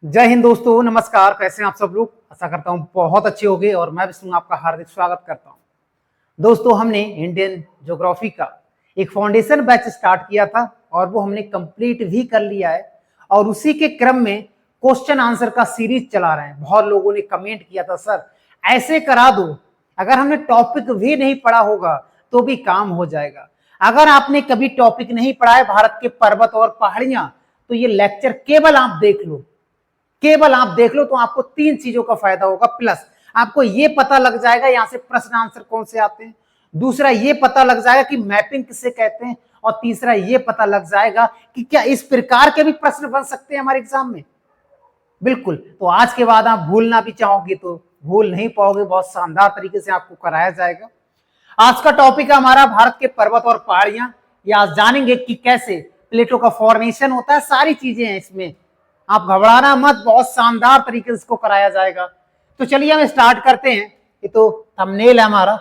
जय हिंद दोस्तों, नमस्कार। कैसे हैं आप सब लोग? आशा करता हूं बहुत अच्छे होंगे और मैं विष्णु आपका हार्दिक स्वागत करता हूं। दोस्तों, हमने इंडियन ज्योग्राफी का एक फाउंडेशन बैच स्टार्ट किया था और वो हमने कंप्लीट भी कर लिया है और उसी के क्रम में क्वेश्चन आंसर का सीरीज चला रहे हैं। बहुत लोगों ने कमेंट किया था, सर ऐसे करा दो, अगर हमने टॉपिक भी नहीं पढ़ा होगा तो भी काम हो जाएगा। अगर आपने कभी टॉपिक नहीं पढ़ा है भारत के पर्वत और पहाड़ियां, तो ये लेक्चर केवल आप देख लो, केवल आप देख लो, तो आपको तीन चीजों का फायदा होगा। प्लस आपको ये पता लग जाएगा यहां से प्रश्न आंसर कौन से आते हैं, दूसरा ये पता लग जाएगा कि मैपिंग किसे कहते हैं, और तीसरा ये पता लग जाएगा कि क्या इस प्रकार के भी प्रश्न बन सकते हैं हमारे एग्जाम में। बिल्कुल। तो आज के बाद आप भूलना भी चाहोगे तो भूल नहीं पाओगे, बहुत शानदार तरीके से आपको कराया जाएगा। आज का टॉपिक है हमारा भारत के पर्वत और पहाड़ियां। ये आज जानेंगे कि कैसे प्लेटों का फॉर्मेशन होता है, सारी चीजें हैं इसमें। आप घबराना मत, बहुत शानदार तरीके से इसको कराया जाएगा। तो चलिए हम स्टार्ट करते हैं। ये तो थंबनेल है हमारा।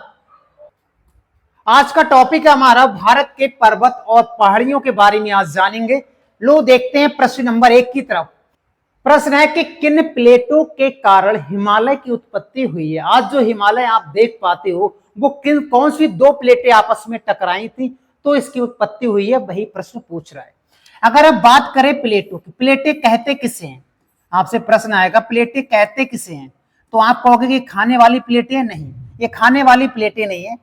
आज का टॉपिक है हमारा भारत के पर्वत और पहाड़ियों के बारे में आज जानेंगे। लो देखते हैं प्रश्न नंबर 1 की तरफ। प्रश्न है कि किन प्लेटों के कारण हिमालय की उत्पत्ति हुई है। आज जो हिमालय आप देख पाते हो वो कौन सी दो प्लेटें आपस में टकराई थी तो इसकी उत्पत्ति हुई है, वही प्रश्न पूछ रहा है। अगर हम बात करें प्लेटों की, प्लेटें कहते किसे हैं, आपसे प्रश्न आएगा प्लेटें कहते किसे हैं, तो आप कहोगे कि खाने वाली प्लेटें नहीं, ये खाने वाली प्लेटें नहीं है।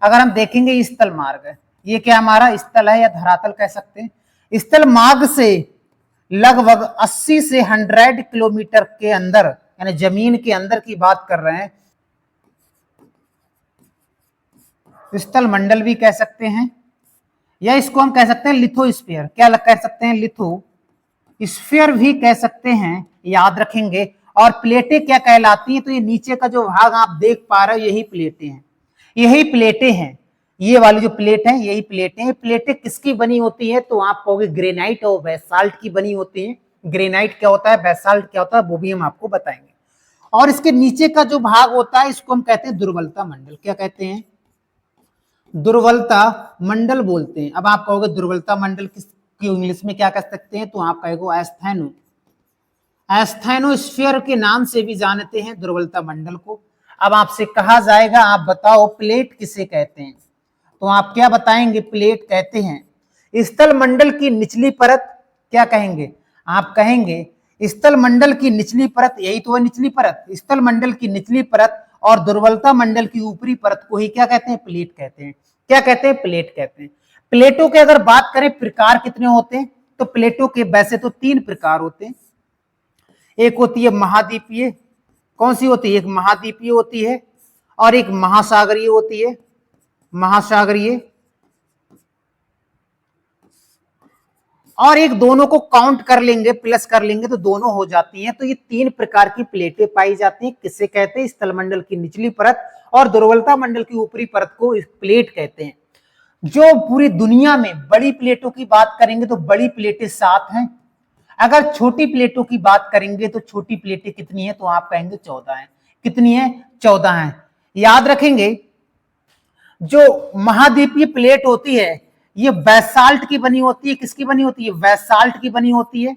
अगर हम देखेंगे स्थल मार्ग है, ये क्या हमारा स्थल है या धरातल कह सकते हैं। स्थल मार्ग से लगभग 80 से 100 किलोमीटर के अंदर, यानी जमीन के अंदर की बात कर रहे हैं। स्थल मंडल भी कह सकते हैं, या इसको हम कह सकते हैं लिथोस्फीयर। क्या कह सकते हैं? लिथोस्फीयर भी कह सकते हैं, याद रखेंगे। और प्लेटें क्या कहलाती हैं? तो ये नीचे का जो भाग आप देख पा रहे हो यही प्लेटें हैं, यही प्लेटें हैं। ये वाली जो प्लेट है यही प्लेटें हैं। प्लेटें किसकी बनी होती है? तो आप कहोगे ग्रेनाइट और बेसाल्ट की बनी होती है। ग्रेनाइट क्या होता है, बेसाल्ट क्या होता है, वो भी हम आपको बताएंगे। और इसके नीचे का जो भाग होता है इसको हम कहते हैं दुर्बलता मंडल। क्या कहते हैं? दुर्बलता मंडल बोलते हैं। अब आप कहोगे दुर्बलता मंडल किसकी इंग्लिश में क्या कह सकते हैं? तो आप कहोगे एस्थेनो, एस्थेनोस्फीयर के नाम से भी जानते हैं दुर्बलता मंडल को। अब आपसे कहा जाएगा आप बताओ प्लेट किसे कहते हैं, तो आप क्या बताएंगे? प्लेट कहते हैं स्थल मंडल की निचली परत। क्या कहेंगे? आप कहेंगे स्थल मंडल की निचली परत, यही तो है निचली परत। स्थल मंडल की निचली परत और दुर्बलता मंडल की ऊपरी परत को ही क्या कहते हैं? प्लेट कहते हैं। क्या कहते हैं? प्लेट कहते हैं। प्लेटों के अगर बात करें प्रकार कितने होते हैं, तो प्लेटों के वैसे तो 3 प्रकार होते हैं। एक होती है महाद्वीपीय, कौन सी होती है? एक महाद्वीपीय होती है और एक महासागरीय होती है। महासागरीय और एक दोनों को काउंट कर लेंगे, प्लस कर लेंगे तो दोनों हो जाती हैं। तो ये 3 प्रकार की प्लेटें पाई जाती हैं। किसे कहते हैं? स्थल मंडल की निचली परत और दुर्बलता मंडल की ऊपरी परत को प्लेट कहते हैं। जो पूरी दुनिया में बड़ी प्लेटों की बात करेंगे तो बड़ी प्लेटें 7 हैं। अगर छोटी प्लेटों की बात करेंगे तो छोटी प्लेटें कितनी है? तो आप कहेंगे 14 है। कितनी है? 14 है। याद रखेंगे जो महाद्वीपीय प्लेट होती है ये बेसाल्ट की बनी होती है। किसकी बनी होती है? बेसाल्ट की बनी होती है।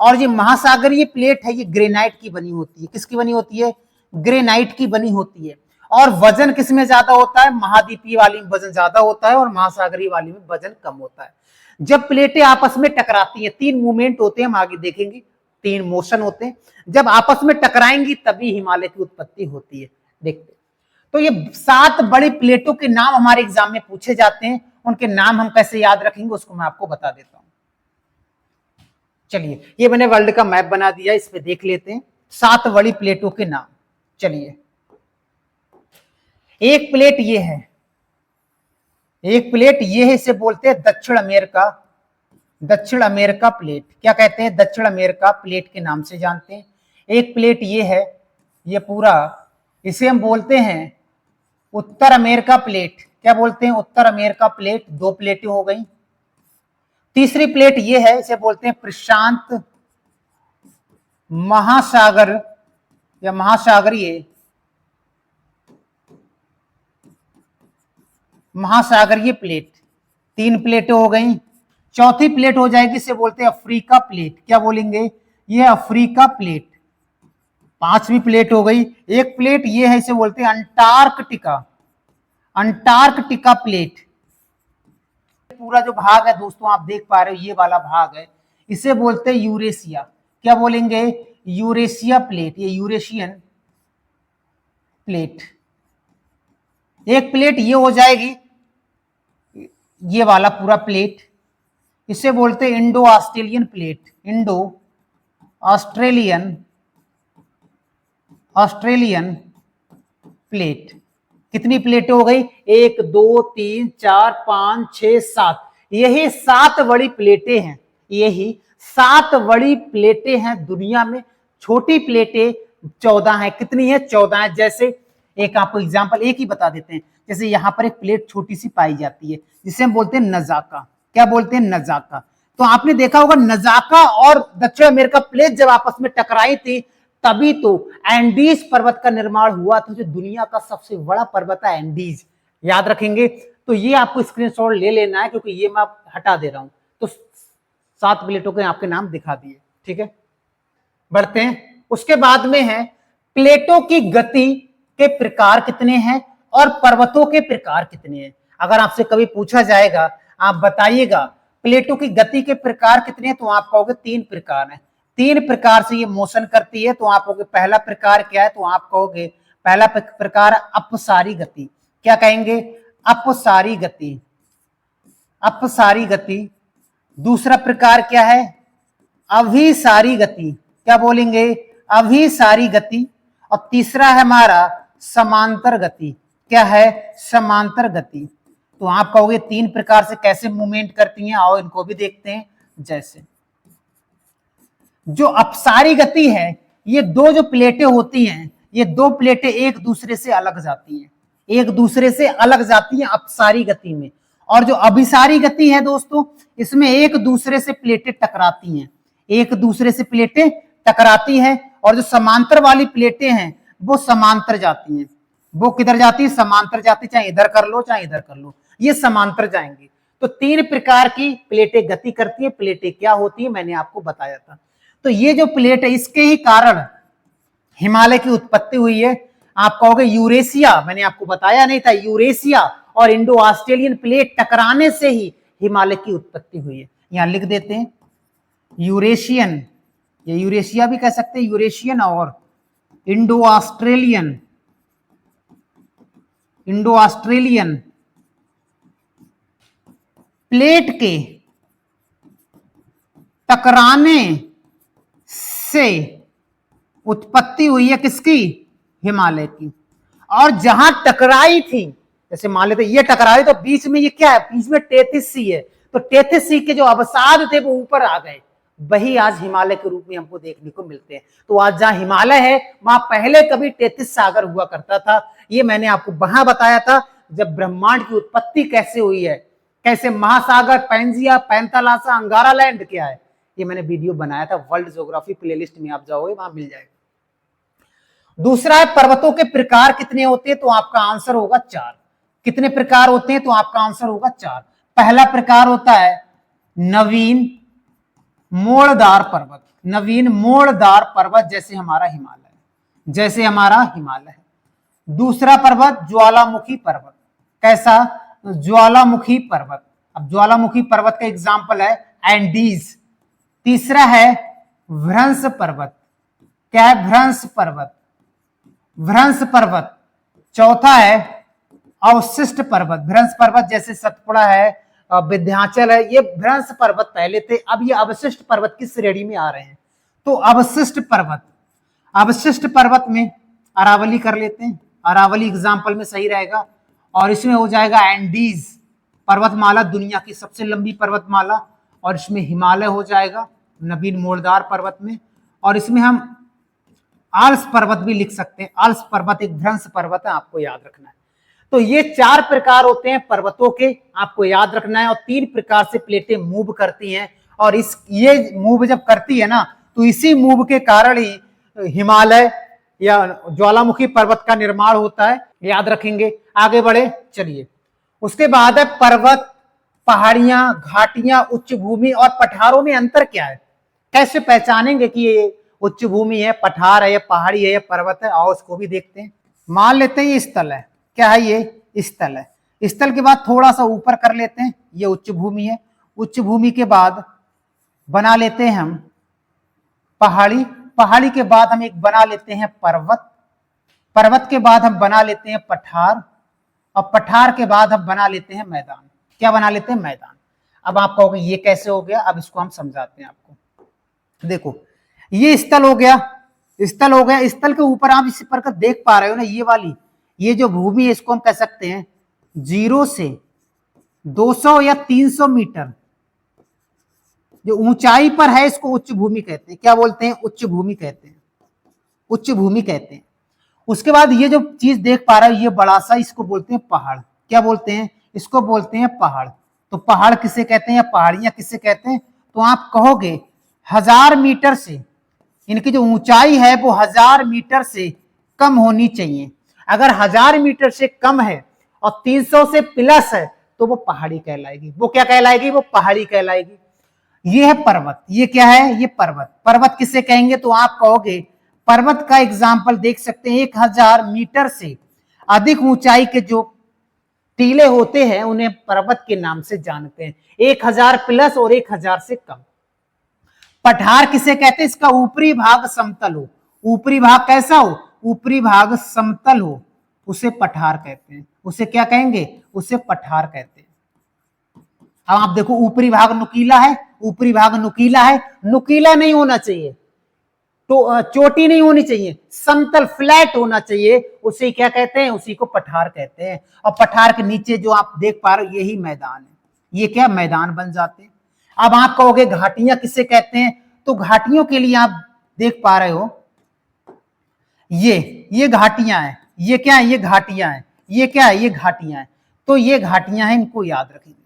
और ये महासागरीय प्लेट है ये ग्रेनाइट की बनी होती है। किसकी बनी होती है? ग्रेनाइट की बनी होती है। और वजन किसमें ज्यादा होता है? महाद्वीपीय वाली में वजन ज्यादा होता है और महासागरीय वाली में वजन कम होता है। जब प्लेटें आपस में टकराती हैं, 3 मूवमेंट होते हैं, हम आगे देखेंगे 3 मोशन होते हैं। जब आपस में टकराएंगी तभी हिमालय की उत्पत्ति होती है। देखते, तो ये 7 बड़ी प्लेटों के नाम हमारे एग्जाम में पूछे जाते हैं। उनके नाम हम कैसे याद रखेंगे उसको मैं आपको बता देता हूं। चलिए, ये मैंने वर्ल्ड का मैप बना दिया, इस पे देख लेते हैं 7 बड़ी प्लेटों के नाम। चलिए, एक प्लेट ये है, एक प्लेट ये है, इसे बोलते हैं दक्षिण अमेरिका। दक्षिण अमेरिका प्लेट। क्या कहते हैं? दक्षिण अमेरिका प्लेट के नाम से जानते हैं। एक प्लेट ये है, ये पूरा, इसे हम बोलते हैं उत्तर अमेरिका प्लेट। क्या बोलते हैं? उत्तर अमेरिका प्लेट। 2 प्लेटें हो गई। तीसरी प्लेट ये है, इसे बोलते हैं प्रशांत महासागर या महासागरीय, महासागरीय प्लेट। 3 प्लेटें हो गई। चौथी प्लेट हो जाएगी, इसे बोलते हैं अफ्रीका प्लेट। क्या बोलेंगे? ये अफ्रीका प्लेट, 5वीं प्लेट हो गई। एक प्लेट ये है, इसे बोलते हैं अंटार्कटिका, अंटार्कटिका प्लेट। पूरा जो भाग है दोस्तों आप देख पा रहे हो, ये वाला भाग है, इसे बोलते हैं यूरेशिया। क्या बोलेंगे? यूरेशिया प्लेट, ये यूरेशियन प्लेट। एक प्लेट ये हो जाएगी, ये वाला पूरा प्लेट, इसे बोलते हैं Indo Australian plate, Indo Australian plate. कितनी प्लेटें हो गई? 1 2 3 4 5 6 7, यही 7 बड़ी प्लेटें हैं, यही 7 बड़ी प्लेटें हैं दुनिया में। छोटी प्लेटें 14 हैं। कितनी है? 14 है। जैसे एक आपको एग्जांपल एक ही बता देते हैं, जैसे यहां पर एक प्लेट छोटी सी पाई जाती है जिसे हम बोलते हैं नजाका। क्या बोलते हैं? नजाका। तो आपने देखा होगा नजाका और दक्षिण अमेरिका प्लेट जब आपस में टकराई थी तभी तो एंडीज पर्वत का निर्माण हुआ था, जो दुनिया का सबसे बड़ा पर्वत है एंडीज। याद रखेंगे। तो ये आपको स्क्रीनशॉट ले लेना है क्योंकि ये मैं हटा दे रहा हूं। तो 7 प्लेटों के आपके नाम दिखा दिए। ठीक है, बढ़ते हैं। उसके बाद में है प्लेटों की गति के प्रकार कितने हैं और पर्वतों के प्रकार कितने हैं। अगर आपसे कभी पूछा जाएगा, आप बताइएगा प्लेटों की गति के प्रकार कितने हैं, तो आप कहोगे 3 प्रकार हैं। 3 प्रकार से ये मोशन करती है। तो आप कहोगे पहला प्रकार क्या है, तो आप कहोगे पहला प्रकार अपसारी गति। क्या कहेंगे? अपसारी गति, अपसारी गति। दूसरा प्रकार क्या है? अभिसारी गति। क्या बोलेंगे? अभिसारी गति। और तीसरा है हमारा समांतर गति। क्या है? समांतर गति। तो आप कहोगे 3 प्रकार से कैसे मूवमेंट करती हैं, आओ इनको भी देखते हैं। जैसे जो अपसारी गति है, ये 2 जो प्लेटें होती हैं, ये 2 प्लेटें एक दूसरे से अलग जाती हैं, एक दूसरे से अलग जाती हैं अपसारी गति में। और जो अभिसारी गति है दोस्तों, इसमें एक दूसरे से प्लेटें टकराती हैं, एक दूसरे से प्लेटें टकराती हैं। और जो समांतर वाली प्लेटें हैं वो समांतर जाती हैं। वो किधर जाती है? समांतर जाती, चाहे इधर कर लो चाहे इधर कर लो, ये समांतर जाएंगे। तो 3 प्रकार की प्लेटें गति करती है। प्लेटें क्या होती है मैंने आपको बताया था। तो ये जो प्लेट है इसके ही कारण हिमालय की उत्पत्ति हुई है। आप कहोगे यूरेशिया, मैंने आपको बताया नहीं था, यूरेशिया और इंडो ऑस्ट्रेलियन प्लेट टकराने से ही हिमालय की उत्पत्ति हुई है। यहां लिख देते हैं यूरेशियन, ये यूरेशिया भी कह सकते हैं, यूरेशियन और Indo Australian, Indo Australian plate के टकराने से उत्पत्ति हुई है किसकी? हिमालय की। और जहां टकराई थी, जैसे मान लेते ये टकराई, तो बीच में ये क्या है? बीच में 33 सी है। तो 33 सी के जो अवसाद थे वो ऊपर आ गए, वही आज हिमालय के रूप में हमको देखने को मिलते हैं। तो आज जहां हिमालय है वहां पहले कभी 33 सागर हुआ करता था। ये मैंने आपको वहां बताया था जब ब्रह्मांड की उत्पत्ति कैसे हुई है, कैसे महासागर, पैंजिया, पैंथालासा, अंगारा लैंड क्या है, ये मैंने वीडियो बनाया था। वर्ल्ड ज्योग्राफी प्लेलिस्ट में आप जाओगे वहां मिल जाएगा। दूसरा है पर्वतों के प्रकार कितने होते हैं, तो आपका आंसर होगा 4। कितने प्रकार होते हैं, तो आपका आंसर होगा 4। पहला प्रकार होता है नवीन मोड़दार पर्वत, नवीन मोड़दार पर्वत, जैसे हमारा हिमालय, जैसे हमारा हिमालय है। दूसरा पर्वत ज्वालामुखी पर्वत। कैसा? ज्वालामुखी पर्वत। अब ज्वालामुखी पर्वत का एग्जाम्पल है एंडीज। तीसरा है भ्रंश पर्वत। क्या है? भ्रंश पर्वत, भ्रंश पर्वत। चौथा है अवशिष्ट पर्वत। भ्रंश पर्वत जैसे सतपुड़ा है, विंध्याचल है, ये भ्रंश पर्वत पहले थे, अब ये अवशिष्ट पर्वत की श्रेणी में आ रहे हैं। तो अवशिष्ट पर्वत, अवशिष्ट पर्वत में अरावली कर लेते हैं, अरावली एग्जाम्पल में सही रहेगा। और इसमें हो जाएगा एंडीज पर्वतमाला, दुनिया की सबसे लंबी पर्वतमाला। और इसमें हिमालय हो जाएगा नवीन मोड़दार पर्वत में। और इसमें हम आल्स पर्वत भी लिख सकते हैं। आल्स पर्वत एक भ्रंश पर्वत है, आपको याद रखना है। तो ये 4 प्रकार होते हैं पर्वतों के, आपको याद रखना है। और 3 प्रकार से प्लेटें मूव करती हैं। और इस ये मूव जब करती है ना, तो इसी मूव के कारण ही हिमालय या ज्वालामुखी पर्वत का निर्माण होता है। याद रखेंगे। आगे बढ़े चलिए। उसके बाद है पर्वत, पहाड़ियां, घाटियां, उच्च भूमि और पठारों में अंतर क्या है। कैसे पहचानेंगे कि ये उच्च भूमि है, पठार है, या पहाड़ी है, या पर्वत है? आओ उसको भी देखते हैं। मान लेते हैं ये स्थल है। क्या है? ये स्थल है। स्थल के बाद थोड़ा सा ऊपर कर लेते हैं, ये उच्च भूमि है। उच्च भूमि के बाद बना लेते हैं हम पहाड़ी। पहाड़ी के बाद हम एक बना लेते हैं पर्वत। पर्वत के बाद हम बना लेते हैं पठार, और पठार के बाद हम बना लेते हैं मैदान। क्या बना लेते हैं? मैदान। अब आप कहोगे ये कैसे हो गया? अब इसको हम समझाते हैं आपको। देखो, ये स्थल हो गया, स्थल हो गया। स्थल के ऊपर आप इस पर देख पा रहे हो ना, ये वाली, ये जो भूमि है, इसको हम कह सकते हैं 0 से 200 या 300 मीटर जो ऊंचाई पर है, इसको उच्च भूमि कहते हैं। क्या बोलते हैं? उच्च भूमि कहते हैं। उच्च भूमि कहते हैं। उसके बाद ये जो चीज देख पा रहे हो, ये बड़ा सा, इसको बोलते हैं पहाड़। क्या बोलते हैं? इसको बोलते हैं पहाड़। तो पहाड़ किसे कहते हैं, या पहाड़ियां किसे कहते हैं? तो आप कहोगे 1000 मीटर से, इनकी जो ऊंचाई है वो 1000 मीटर से कम होनी चाहिए। अगर 1000 मीटर से कम है और 300 से प्लस है तो वो पहाड़ी कहलाएगी। वो क्या कहलाएगी? वो पहाड़ी कहलाएगी। ये है पर्वत। ये क्या है? ये पर्वत। पर्वत किसे कहेंगे? तो आप कहोगे, पर्वत का एग्जाम्पल देख सकते हैं, 1000 मीटर से अधिक ऊंचाई के जो टीले होते हैं उन्हें पर्वत के नाम से जानते हैं। 1000 प्लस और 1000 से कम। पठार किसे कहते हैं? इसका ऊपरी भाग समतल हो। ऊपरी भाग कैसा हो? ऊपरी भाग समतल हो, उसे पठार कहते हैं। उसे क्या कहेंगे? उसे पठार कहते हैं। अब आप देखो, ऊपरी भाग नुकीला है, ऊपरी भाग नुकीला है। नुकीला नहीं होना चाहिए, तो चोटी नहीं होनी चाहिए, समतल फ्लैट होना चाहिए। उसे क्या कहते हैं? उसी को पठार कहते हैं। और पठार के नीचे जो आप देख पा रहे हो, यही मैदान है। ये क्या? मैदान बन जाते हैं। अब आप कहोगे घाटियां किसे कहते हैं? तो घाटियों के लिए आप देख पा रहे हो, ये घाटियां हैं। ये क्या है? ये घाटियां हैं। ये क्या है? ये घाटियां हैं। तो ये घाटियां हैं, इनको याद रखेंगे।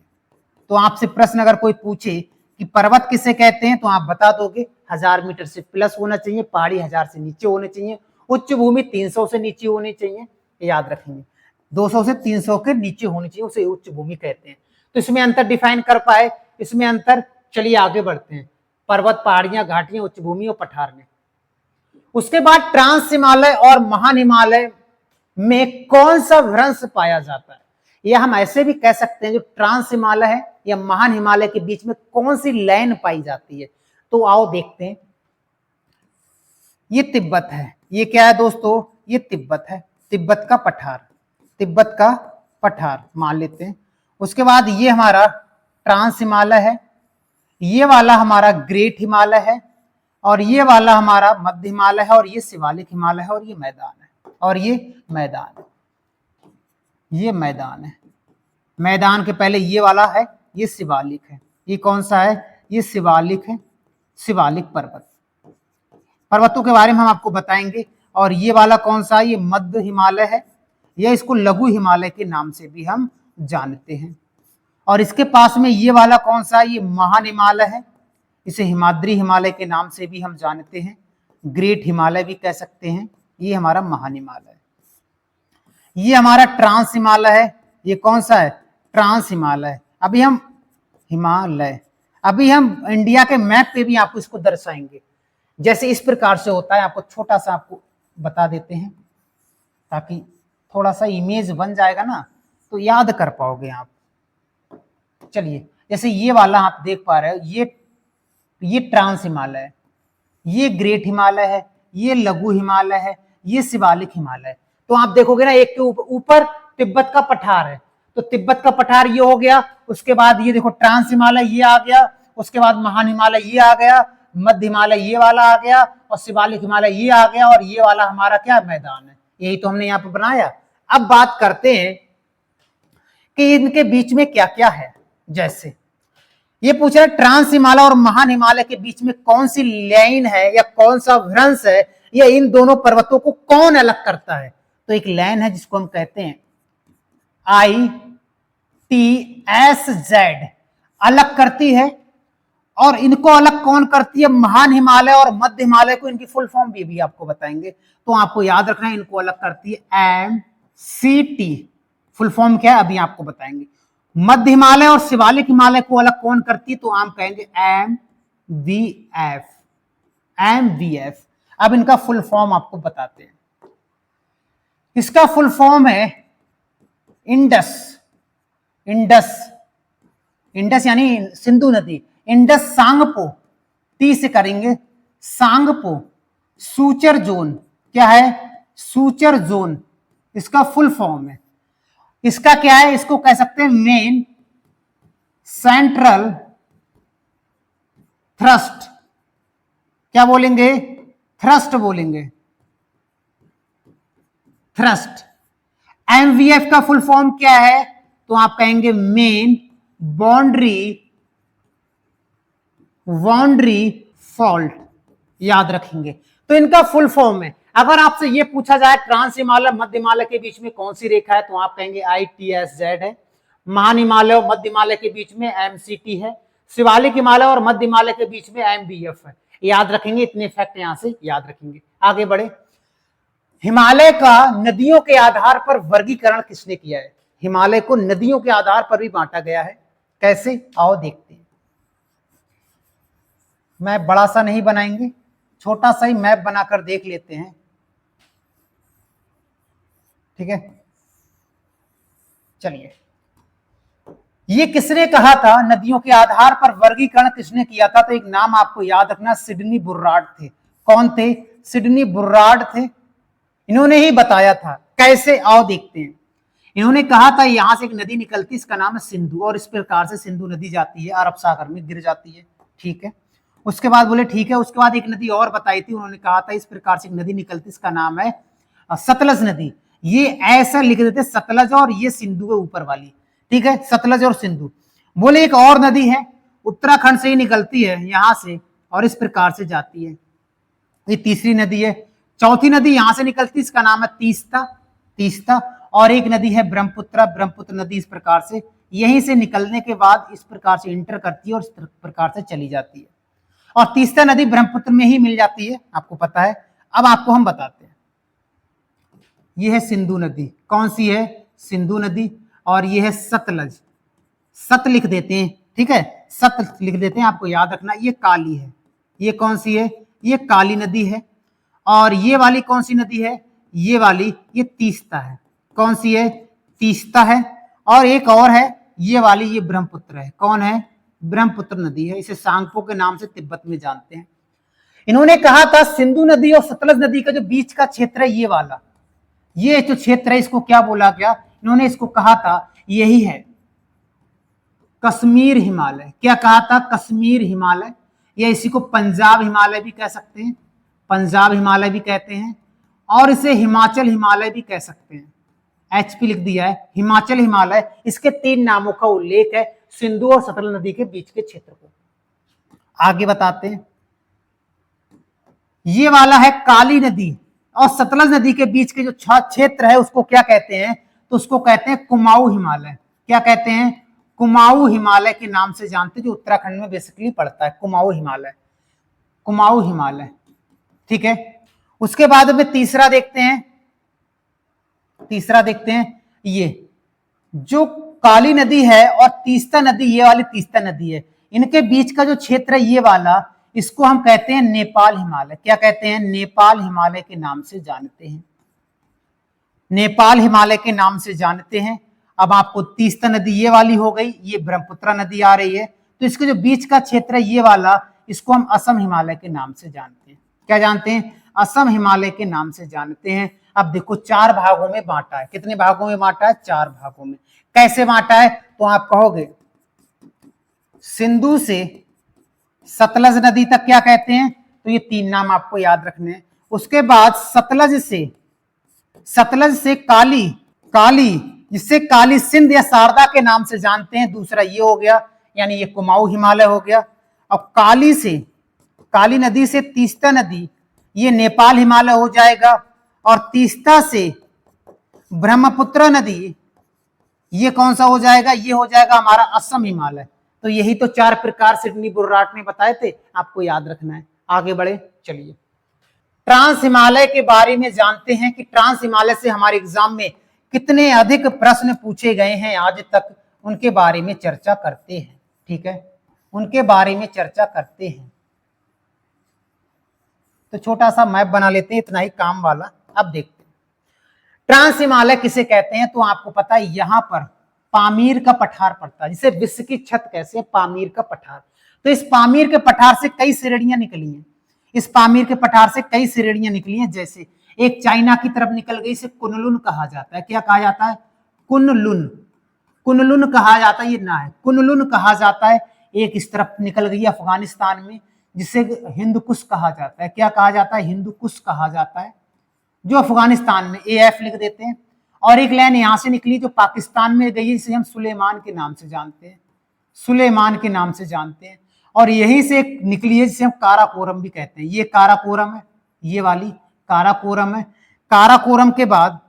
तो आपसे प्रश्न अगर कोई पूछे कि पर्वत किसे कहते हैं, तो आप बता दोगे 1000 मीटर से प्लस होना चाहिए, पहाड़ी 1000 से नीचे होने चाहिए, उच्च भूमि 300 से नीचे होनी चाहिए। याद रखेंगे, 200 से 300 के नीचे होनी चाहिए, उसे उच्च भूमि कहते हैं। तो इसमें अंतर डिफाइन कर पाए? इसमें अंतर। चलिए आगे बढ़ते हैं। पर्वत, पहाड़ियां, घाटियां, उच्च भूमि और पठार में। उसके बाद ट्रांस हिमालय और महान हिमालय में कौन सा भ्रंश पाया जाता है? या हम ऐसे भी कह सकते हैं, जो ट्रांस हिमालय है या महान हिमालय के बीच में कौन सी लाइन पाई जाती है? तो आओ देखते हैं। ये तिब्बत है। ये क्या है दोस्तों? ये तिब्बत है। तिब्बत का पठार, तिब्बत का पठार मान लेते हैं। उसके बाद ये हमारा ट्रांस हिमालय है, ये वाला हमारा ग्रेट हिमालय है, और ये वाला हमारा मध्य हिमालय है, और ये शिवालिक हिमालय है, और ये मैदान है, और ये मैदान है। ये मैदान है। मैदान के पहले ये वाला है, ये शिवालिक है। ये कौन सा है? ये शिवालिक है। शिवालिक पर्वत, पर्वतों के बारे में हम आपको बताएंगे। और ये वाला कौन सा? ये मध्य हिमालय है, या इसको लघु हिमालय के नाम से भी हम जानते हैं। और इसके पास में ये वाला कौन सा? ये महान हिमालय है, इसे हिमाद्री हिमालय के नाम से भी हम जानते हैं, ग्रेट हिमालय भी कह सकते हैं। ये हमारा महान हिमालय है। ये हमारा ट्रांस हिमालय है। ये कौन सा है? ट्रांस हिमालय। अभी हम इंडिया के मैप पे भी आपको इसको दर्शाएंगे। जैसे इस प्रकार से होता है, आपको छोटा सा आपको बता देते हैं, ताकि थोड़ा सा इमेज बन जाएगा ना, तो याद कर पाओगे आप। चलिए, जैसे ये वाला आप देख पा रहे हो, ये ट्रांस हिमालय है, ये ग्रेट हिमालय है, ये लघु हिमालय है, ये शिवालिक हिमालय है। तो आप देखोगे ना, एक के ऊपर तिब्बत का पठार है, तो तिब्बत का पठार ये हो गया। उसके बाद ये देखो ट्रांस हिमालय ये आ गया, उसके बाद महान हिमालय ये आ गया, मध्य हिमालय ये वाला आ गया, और शिवालिक हिमालय ये आ गया, और ये वाला हमारा क्या? मैदान है। यही तो हमने यहाँ पे बनाया। अब बात करते हैं कि इनके बीच में क्या क्या है। जैसे ये पूछ रहा है, ट्रांस हिमालय और महान हिमालय के बीच में कौन सी लाइन है या कौन सा भ्रंश है, या इन दोनों पर्वतों को कौन अलग करता है? तो एक लाइन है जिसको हम कहते हैं ITSZ, अलग करती है। और इनको अलग कौन करती है? महान हिमालय और मध्य हिमालय को इनकी फुल फॉर्म भी आपको बताएंगे, तो आपको याद रखना है, इनको अलग करती है MCT। फुल फॉर्म क्या है अभी आपको बताएंगे। मध्य हिमालय और शिवालिक हिमालय को अलग कौन करती है? तो हम कहेंगे MVF। MVF। अब इनका फुल फॉर्म आपको बताते हैं। इसका फुल फॉर्म है इंडस। इंडस, इंडस यानी सिंधु नदी। इंडस सांगपो, टी से करेंगे, सांगपो सूचर जोन। क्या है? सूचर जोन, इसका फुल फॉर्म है। इसका क्या है? इसको कह सकते हैं मेन सेंट्रल थ्रस्ट। क्या बोलेंगे? थ्रस्ट बोलेंगे, थ्रस्ट। एमवीएफ का फुल फॉर्म क्या है? तो आप कहेंगे मेन बाउंड्री फॉल्ट, याद रखेंगे। तो इनका फुल फॉर्म है। अगर आपसे ये पूछा जाए ट्रांस हिमालय मध्य हिमालय के बीच में कौन सी रेखा है, तो आप कहेंगे ITSZ है। महान हिमालय और मध्य हिमालय के बीच में MCT है। शिवालिक हिमालय और मध्य हिमालय के बीच में MBF है। याद रखेंगे, इतने फैक्ट यहां से याद रखेंगे। आगे बढ़े। हिमालय का नदियों के आधार पर वर्गीकरण किसने किया है? हिमालय को नदियों के आधार पर भी बांटा गया है। कैसे? आओ देखते हैं। मैप बड़ा सा नहीं बनाएंगे, छोटा सा ही मैप बनाकर देख लेते हैं। ठीक है, चलिए। ये किसने कहा था नदियों के आधार पर वर्गीकरण किसने किया था? तो एक नाम आपको याद रखना, सिडनी बुर्रार्ड थे। कौन थे? सिडनी बुर्रार्ड थे। इन्होंने ही बताया था। कैसे? आओ देखते हैं। इन्होंने कहा था यहां से एक नदी निकलती है, इसका नाम है सिंधु, और इस प्रकार से सिंधु नदी जाती है, अरब सागर में गिर जाती है। ठीक है। उसके बाद बोले ठीक है। उसके बाद एक नदी और बताई थी, उन्होंने कहा था इस प्रकार से एक नदी निकलती, इसका नाम है सतलज नदी। ये ऐसा लिख देते सतलज, और ये सिंधु है ऊपर वाली। ठीक है, सतलज और सिंधु। बोले एक और नदी है, उत्तराखंड से ही निकलती है यहां से, और इस प्रकार से जाती है। ये तीसरी नदी है। चौथी नदी यहां से निकलती है, इसका नाम है तीस्ता, तीस्ता। और एक नदी है ब्रह्मपुत्र, ब्रह्मपुत्र नदी। इस प्रकार से यहीं से निकलने के बाद इस प्रकार से इंटर करती है और इस प्रकार से चली जाती है। और तीस्ता नदी ब्रह्मपुत्र में ही मिल जाती है, आपको पता है। अब आपको हम बताते हैं। यह है सिंधु नदी। कौन सी है? सिंधु नदी। और यह है सतलज, सत लिख देते हैं। ठीक है, सत लिख देते हैं, आपको याद रखना। ये काली है। ये कौन सी है? ये काली नदी है। और ये वाली कौन सी नदी है? ये वाली, ये तीस्ता है। कौन सी है? तीस्ता है। और एक और है, ये वाली, ये ब्रह्मपुत्र है। कौन है? ब्रह्मपुत्र नदी है। इसे सांगपो के नाम से तिब्बत में जानते हैं। इन्होंने कहा था सिंधु नदी और सतलज नदी का जो बीच का क्षेत्र है, ये वाला, ये जो क्षेत्र है, इसको क्या बोला गया? इन्होंने इसको कहा था, यही है कश्मीर हिमालय। क्या कहा था? कश्मीर हिमालय। या इसी को पंजाब हिमालय भी कह सकते हैं, पंजाब हिमालय भी कहते हैं। और इसे हिमाचल हिमालय भी कह सकते हैं। HP लिख दिया है, हिमाचल हिमालय। इसके 3 नामों का उल्लेख है सिंधु और सतलज नदी के बीच के क्षेत्र को। आगे बताते हैं। ये वाला है काली नदी और सतलज नदी के बीच के जो क्षेत्र है, उसको क्या कहते हैं? तो उसको कहते हैं कुमाऊं हिमालय। क्या कहते हैं? कुमाऊं हिमालय के नाम से जानते हैं, जो उत्तराखंड में बेसिकली पड़ता है। कुमाऊं हिमालय, कुमाऊं हिमालय। ठीक है। उसके बाद में तीसरा देखते हैं। तीसरा देखते हैं, ये जो काली नदी है और तीस्ता नदी, ये वाली तीस्ता नदी है, इनके बीच का जो क्षेत्र है, ये वाला, इसको हम कहते हैं नेपाल हिमालय। क्या कहते हैं? नेपाल हिमालय के नाम से जानते हैं। नेपाल हिमालय के नाम से जानते हैं। अब आपको तीस्ता नदी ये वाली हो गई, ये ब्रह्मपुत्र नदी आ रही है, तो इसके जो बीच का क्षेत्र है, ये वाला, इसको हम असम हिमालय के नाम से जानते हैं। क्या जानते हैं? असम हिमालय के नाम से जानते हैं। अब देखो 4 भागों में बांटा है। कितने भागों में बांटा है? 4 भागों में। कैसे बांटा है? तो आप कहोगे सिंधु से सतलज नदी तक क्या कहते हैं? तो ये 3 नाम आपको याद रखने हैं। उसके बाद सतलज से काली, काली, जिससे काली सिंध या शारदा के नाम से जानते हैं। दूसरा ये हो गया, यानी ये कुमाऊं हिमालय हो गया। अब काली नदी से तीस्ता नदी, ये नेपाल हिमालय हो जाएगा। और तीस्ता से ब्रह्मपुत्र नदी, ये कौन सा हो जाएगा? ये हो जाएगा हमारा असम हिमालय। तो यही तो 4 प्रकार सिडनी बुर्रार्ड ने बताए थे, आपको याद रखना है। आगे बढ़े, चलिए। ट्रांस हिमालय के बारे में जानते हैं कि ट्रांस हिमालय से हमारे एग्जाम में कितने अधिक प्रश्न पूछे गए हैं आज तक, उनके बारे में चर्चा करते हैं। ठीक है, उनके बारे में चर्चा करते हैं। तो छोटा सा मैप बना लेते हैं, इतना ही काम वाला। अब देखते हैं ट्रांस हिमालय किसे कहते हैं। तो आपको पता है यहां पर पामीर का पठार पड़ता है, जिसे विश्व की छत कैसे, पामीर का पठार। तो इस पामीर के पठार से कई श्रेणियां निकली हैं, इस पामीर के पठार से कई श्रेणियां निकली हैं। जैसे एक चाइना की तरफ निकल गई, इसे कुनलुन कहा जाता है। क्या कहा जाता है? कुनलुन, कुनलुन कहा जाता है, ये ना है, कुनलुन कहा जाता है। एक इस तरफ निकल गई अफगानिस्तान में, जिसे हिंदकुश कहा जाता है। क्या कहा जाता है? हिंदकुश कहा जाता है, जो अफगानिस्तान में, AF लिख देते हैं। और एक लाइन यहां से निकली जो पाकिस्तान में गई, जिसे हम सुलेमान के नाम से जानते हैं, सुलेमान के नाम से जानते हैं। और यहीं से एक निकली है जिसे हम काराकोरम भी कहते हैं। ये काराकोरम है, ये वाली काराकोरम है। काराकोरम के बाद